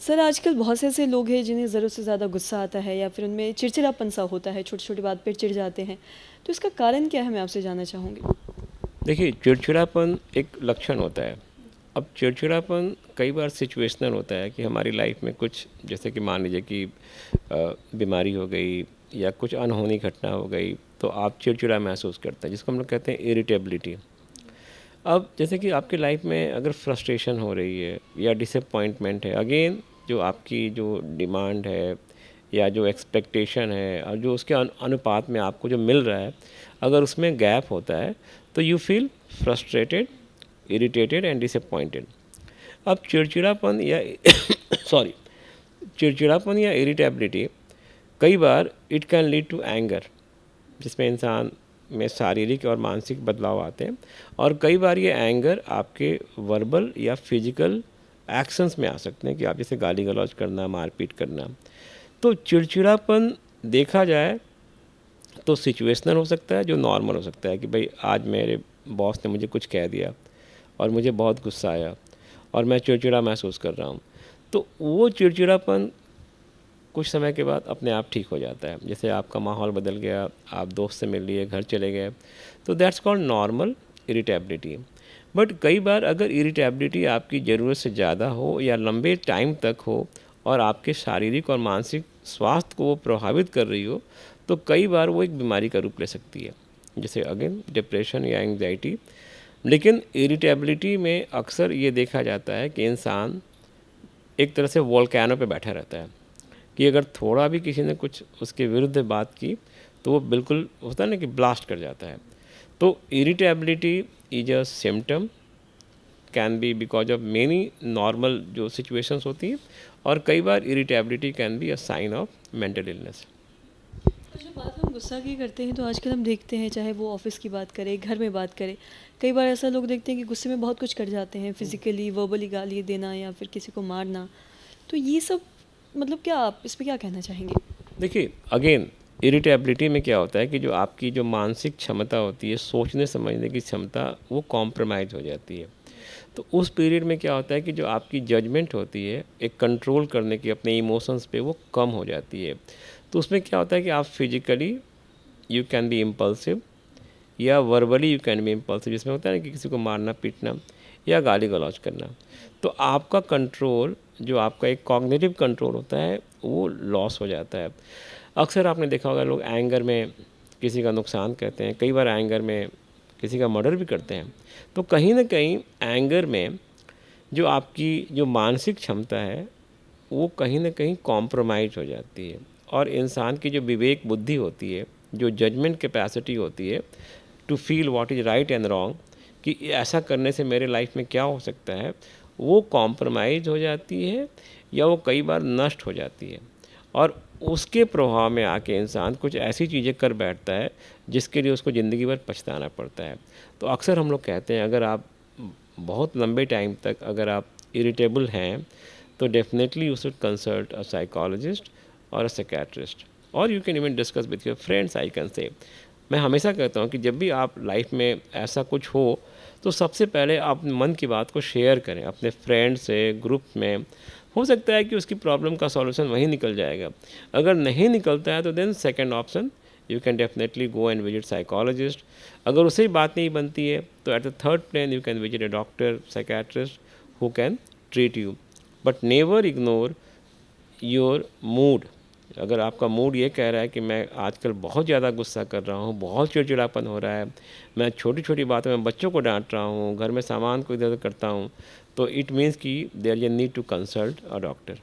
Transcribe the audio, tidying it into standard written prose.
Sir आजकल बहुत से ऐसे लोग हैं जिन्हें ज़रूरत से ज़्यादा गुस्सा आता है या फिर उनमें चिड़चिड़ापन सा होता है, छोटी-छोटी बात पे चिढ़ जाते हैं। तो इसका कारण क्या है मैं आपसे जानना चाहूँगी? देखिए, चिड़चिड़ापन एक लक्षण होता है। अब चिड़चिड़ापन कई बार सिचुएशनल होता है कि हमारी लाइफ में कुछ, जैसे कि मान लीजिए कि बीमारी हो गई या कुछ अनहोनी घटना हो गई, तो आप चिड़चिड़ा महसूस करते हैं, जिसको हम लोग कहते हैं इरिटेबिलिटी। अब जैसे कि आपकी लाइफ में अगर फ्रस्ट्रेशन हो रही है या डिसअपॉइंटमेंट है, अगेन जो आपकी जो डिमांड है या जो एक्सपेक्टेशन है और जो उसके अनुपात में आपको जो मिल रहा है, अगर उसमें गैप होता है तो you feel frustrated, irritated and disappointed. अब चिड़चिड़ापन या सॉरी चिड़चिड़ापन या इरिटेबिलिटी कई बार it can lead to anger, जिसमें इंसान में शारीरिक और मानसिक बदलाव आते हैं, और कई बार ये एंगर आपके वर्बल या फिजिकल एक्शंस में आ सकते हैं कि आप जैसे गाली गलौज करना, मारपीट करना। तो चिड़चिड़ापन देखा जाए तो सिचुएशनल हो सकता है, जो नॉर्मल हो सकता है कि भाई आज मेरे बॉस ने मुझे कुछ कह दिया और मुझे बहुत गुस्सा आया और मैं चिड़चिड़ा महसूस कर रहा हूँ। तो वो चिड़चिड़ापन कुछ समय के बाद अपने आप ठीक हो जाता है। जैसे आपका माहौल बदल गया, आप दोस्त से मिल लिए, घर चले गए, तो that's called normal irritability. But कई बार अगर इरिटेबिलिटी आपकी ज़रूरत से ज़्यादा हो या लंबे टाइम तक हो और आपके शारीरिक और मानसिक स्वास्थ्य को वो प्रभावित कर रही हो, तो कई बार वो एक बीमारी का रूप ले सकती है, जैसे अगेन डिप्रेशन या एंग्जाइटी। लेकिन इरिटेबिलिटी में अक्सर ये देखा जाता है कि इंसान एक तरह से वोल्केनो पे बैठा रहता है कि अगर थोड़ा भी किसी ने कुछ उसके विरुद्ध बात की तो वो बिल्कुल होता है ना कि ब्लास्ट कर जाता है। तो irritability is a symptom, can be because of many normal जो सिचुएशंस होती हैं, और कई बार irritability can be a sign of mental illness. तो जब बात हम गुस्सा की करते हैं तो आजकल हम देखते हैं चाहे वो ऑफ़िस की बात करें, घर में बात करें, कई बार ऐसा लोग देखते हैं कि गुस्से में बहुत कुछ कर जाते हैं, फ़िज़िकली, वर्बली गाली देना या फिर किसी को मारना। तो ये सब मतलब क्या आप इस पे क्या कहना चाहेंगे? देखिए, अगेन इरिटेबिलिटी में क्या होता है कि जो आपकी जो मानसिक क्षमता होती है, सोचने समझने की क्षमता, वो कॉम्प्रोमाइज़ हो जाती है। तो उस पीरियड में क्या होता है कि जो आपकी जजमेंट होती है एक कंट्रोल करने की अपने इमोशंस पे, वो कम हो जाती है। तो उसमें क्या होता है कि आप physically you can be impulsive या verbally you can be impulsive, जिसमें होता है ना कि किसी को मारना पीटना या गाली गलौज करना। तो आपका कंट्रोल, जो आपका एक कॉग्निटिव कंट्रोल होता है, वो लॉस हो जाता है। अक्सर आपने देखा होगा लोग एंगर में किसी का नुकसान करते हैं, कई बार एंगर में किसी का मर्डर भी करते हैं। तो कहीं ना कहीं एंगर में जो आपकी जो मानसिक क्षमता है वो कहीं ना कहीं कॉम्प्रोमाइज़ हो जाती है, और इंसान की जो विवेक बुद्धि होती है, जो जजमेंट कैपेसिटी होती है to feel what is right and wrong, कि ऐसा करने से मेरे लाइफ में क्या हो सकता है, वो कॉम्प्रोमाइज़ हो जाती है या वो कई बार नष्ट हो जाती है। और उसके प्रभाव में आके इंसान कुछ ऐसी चीज़ें कर बैठता है जिसके लिए उसको ज़िंदगी भर पछताना पड़ता है। तो अक्सर हम लोग कहते हैं अगर आप बहुत लंबे टाइम तक अगर आप इरिटेबल हैं तो definitely you should consult a psychologist और अ साइकियाट्रिस्ट, और you can even discuss with your friends, I can say. मैं हमेशा कहता हूँ कि जब भी आप लाइफ में ऐसा कुछ हो तो सबसे पहले आप मन की बात को शेयर करें अपने फ्रेंड से, ग्रुप में। हो सकता है कि उसकी प्रॉब्लम का सॉल्यूशन वहीं निकल जाएगा। अगर नहीं निकलता है तो then second option, you can definitely go and visit psychologist. अगर उससे बात नहीं बनती है तो at the third plane you can visit a doctor, psychiatrist who can treat you. But never ignore your mood. अगर आपका मूड ये कह रहा है कि मैं आजकल बहुत ज़्यादा गुस्सा कर रहा हूँ, बहुत चिड़चिड़ापन हो रहा है, मैं छोटी छोटी बातों में बच्चों को डांट रहा हूँ, घर में सामान को इधर उधर करता हूँ, तो इट मीन्स कि there is a need to consult a doctor.